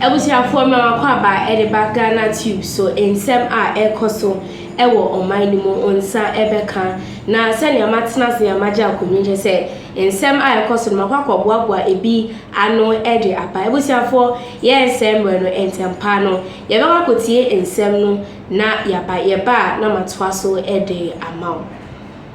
Ebusiafo ma kwaba edeba Ghanatube so ensem a ekoso ewo oman ni mu onsa ebeka na se ne amatena se amaja akomije se ensem a ekoso no makwakoboaboa ebi ano ede apa ebusiafo ye ensem we no entempa no ye beka kotie ensem no na yeba na matwa so ede amaw.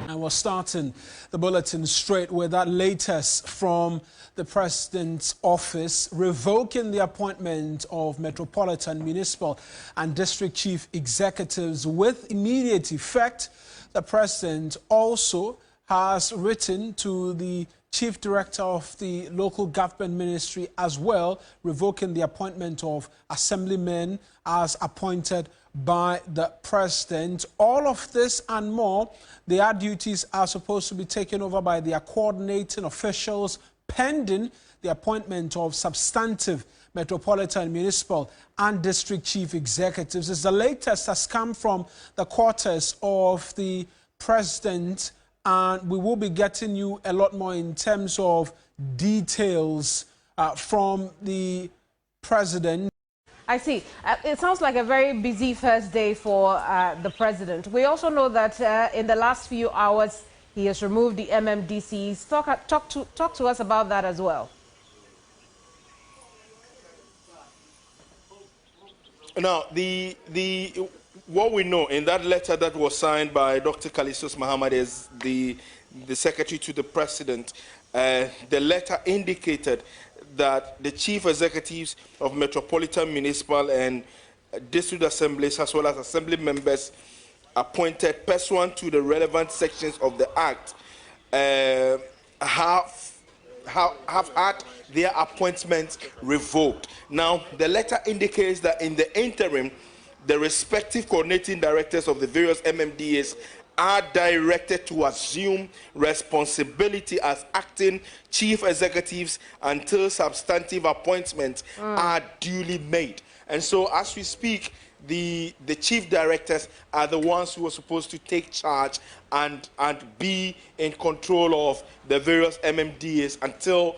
And we're starting the bulletin straight with that latest from the President's office, revoking the appointment of Metropolitan, Municipal and District Chief Executives with immediate effect. The President also has written to the Chief Director of the Local Government Ministry as well, revoking the appointment of assemblymen as appointed by the President. All of this and more, their duties are supposed to be taken over by their coordinating officials pending the appointment of substantive Metropolitan, Municipal and District Chief Executives. It's the latest has come from the quarters of the President, and we will be getting you a lot more in terms of details from the President. I see. It sounds like a very busy first day for the President. We also know that in the last few hours, he has removed the MMDCEs. Talk to us about that as well. Now, what we know in that letter that was signed by Dr. Kalistos Mahama, is the Secretary to the President. The letter indicated that the chief executives of Metropolitan, Municipal and District Assemblies, as well as assembly members appointed pursuant to the relevant sections of the Act, have had their appointments revoked. Now, the letter indicates that in the interim, the respective coordinating directors of the various MMDAs are directed to assume responsibility as acting chief executives until substantive appointments are duly made. And so as we speak, the chief directors are the ones who are supposed to take charge and be in control of the various MMDAs until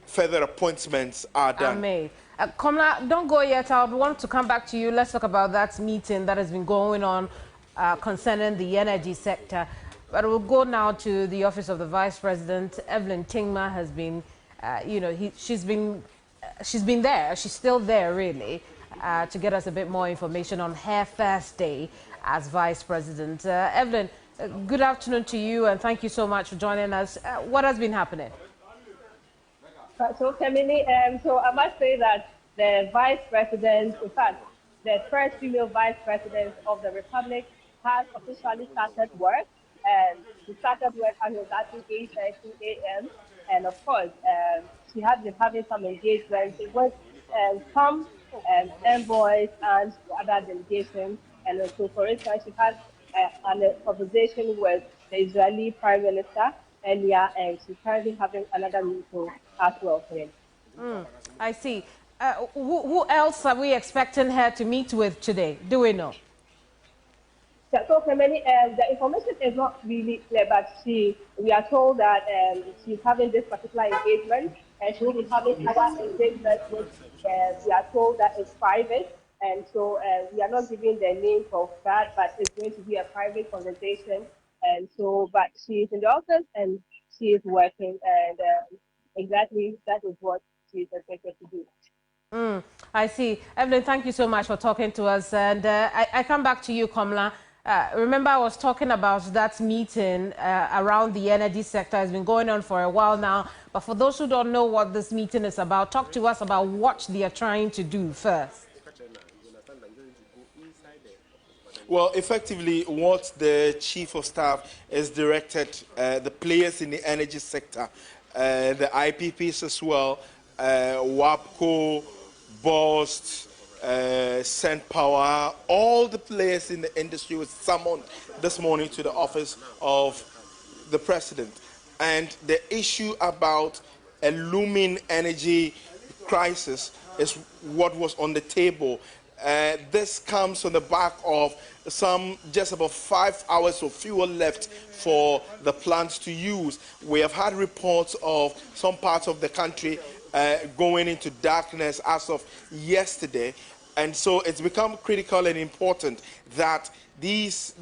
further appointments are done. Made. Komla, don't go yet. I want to come back to you. Let's talk about that meeting that has been going on concerning the energy sector. But we'll go now to the office of the Vice President. Evelyn Tingma has been, she's been there. She's still there, really, to get us a bit more information on her first day as Vice President. Evelyn, good afternoon to you, and thank you so much for joining us. What has been happening? So, Camille, so I must say that the Vice President, in fact, the first female Vice President of the Republic, has officially started work. And she started work at 8:30 a.m. And of course, she has been having some engagements with some envoys and other delegations. And also, for instance, she had a conversation with the Israeli Prime Minister earlier, and she's currently having another meeting as well for him. I see. Who else are we expecting her to meet with today? Do we know? So, for many, the information is not really clear, but we are told that she's having this particular engagement, and she will be having other engagements which we are told that is private, and so we are not giving the names of that, but it's going to be a private conversation. And so, but she is in the office and she is working, and exactly that is what she is expected to do. I see. Evelyn, thank you so much for talking to us. And I come back to you, Komla. Remember, I was talking about that meeting around the energy sector. It's been going on for a while now. But for those who don't know what this meeting is about, talk to us about what they are trying to do first. Well, effectively, what the Chief of Staff is directed, the players in the energy sector, the IPPs as well, WAPCO, BOST, Send Power, all the players in the industry were summoned this morning to the office of the President. And the issue about a looming energy crisis is what was on the table. This comes on the back of just about 5 hours of fuel left for the plants to use. We have had reports of some parts of the country going into darkness as of yesterday. And so it's become critical and important that these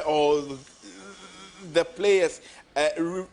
or the players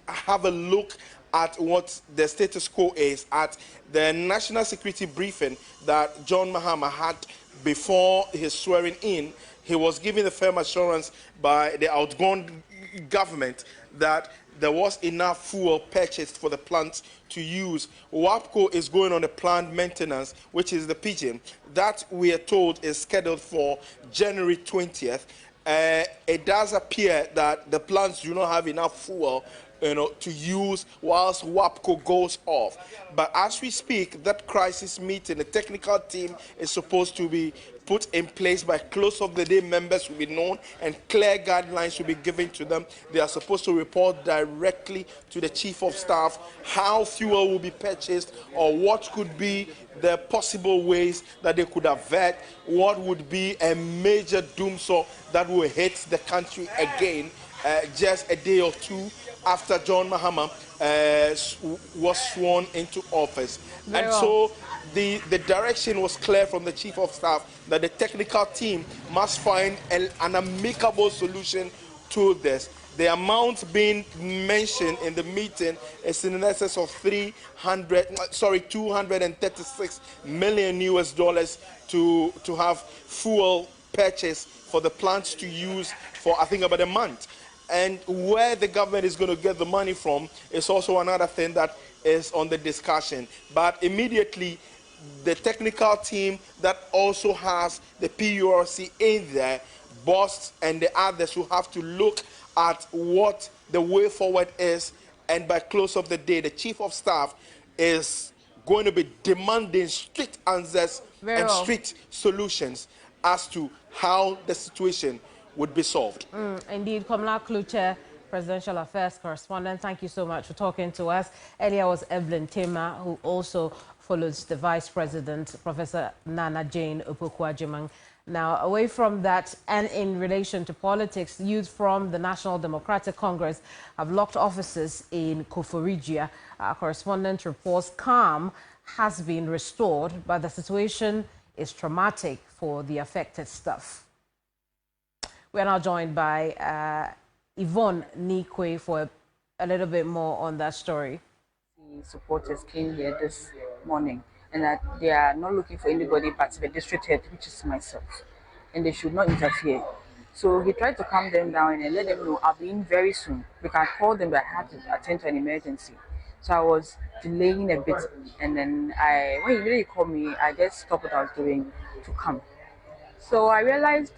have a look at what the status quo is. At the national security briefing that John Mahama had before his swearing in, he was given the firm assurance by the outgone government that there was enough fuel purchased for the plant to use. WAPCO is going on a planned maintenance, which is the pigeon, that we are told is scheduled for January 20th. It does appear that the plants do not have enough fuel to use whilst WAPCO goes off. But as we speak, that crisis meeting, the technical team is supposed to be put in place by close of the day. Members will be known and clear guidelines will be given to them. They are supposed to report directly to the chief of staff how fuel will be purchased or what could be the possible ways that they could avert what would be a major doomsday that will hit the country again just a day or two after John Mahama was sworn into office. Very and so the direction was clear from the chief of staff that the technical team must find an amicable solution to this. The amount being mentioned in the meeting is in excess of 236 million US dollars to have fuel purchase for the plants to use for I think about a month. And where the government is going to get the money from is also another thing that is on the discussion. But immediately, the technical team that also has the PURC in there, boss and the others who have to look at what the way forward is. And by close of the day, the chief of staff is going to be demanding strict answers and strict solutions as to how the situation would be solved. Indeed, Komla Kluche, Presidential Affairs Correspondent, thank you so much for talking to us. Earlier was Evelyn Tema, who also follows the Vice President, Professor Nana Jane Opoku-Agyeman. Now, away from that, and in relation to politics, youth from the National Democratic Congress have locked offices in Koforidua. Our correspondent reports calm has been restored, but the situation is traumatic for the affected staff. We are now joined by Yvonne Nikwe for a little bit more on that story. The supporters came here this morning and that they are not looking for anybody but the district head, which is myself, and they should not interfere. So he tried to calm them down and let them know I'll be in very soon. We can call them that I had to attend to an emergency. So I was delaying a bit, and then when he really called me, I just stopped what I was doing to come. So I realized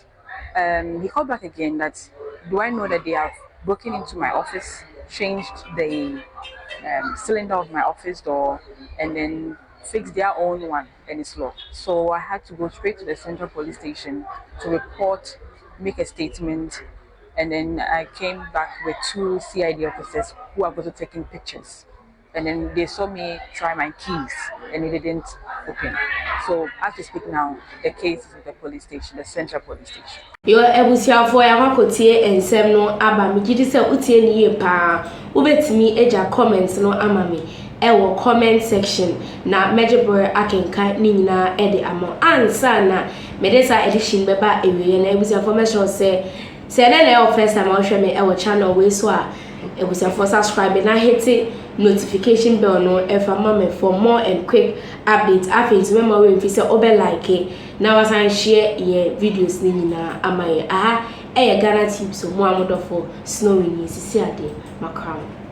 he called back again that, do I know that they have broken into my office, changed the cylinder of my office door, and then fixed their own one, and it's locked. So I had to go straight to the Central Police Station to report, make a statement, and then I came back with 2 CID officers who are also taking pictures. And then they saw me try my keys, and it didn't open. So as we speak now, the case is at the police station, the Central Police Station. Yo ebusia for ya makotie ensem no aba me gidi se utie ni ye pa ubetimi eja comments no ama me ewo comment section na mejebore akenkan ni nyina e de amo ansa na medesa edition beba ewie na ebusia information say na first time I show me ewo channel we so a ebusia for subscribe na hit notification bell no if mama for more and quick updates after remember we fi say obe like na wasan share your videos ni nyina amaye Ghanatube so mo amodofo snowy ni sisi ade makram.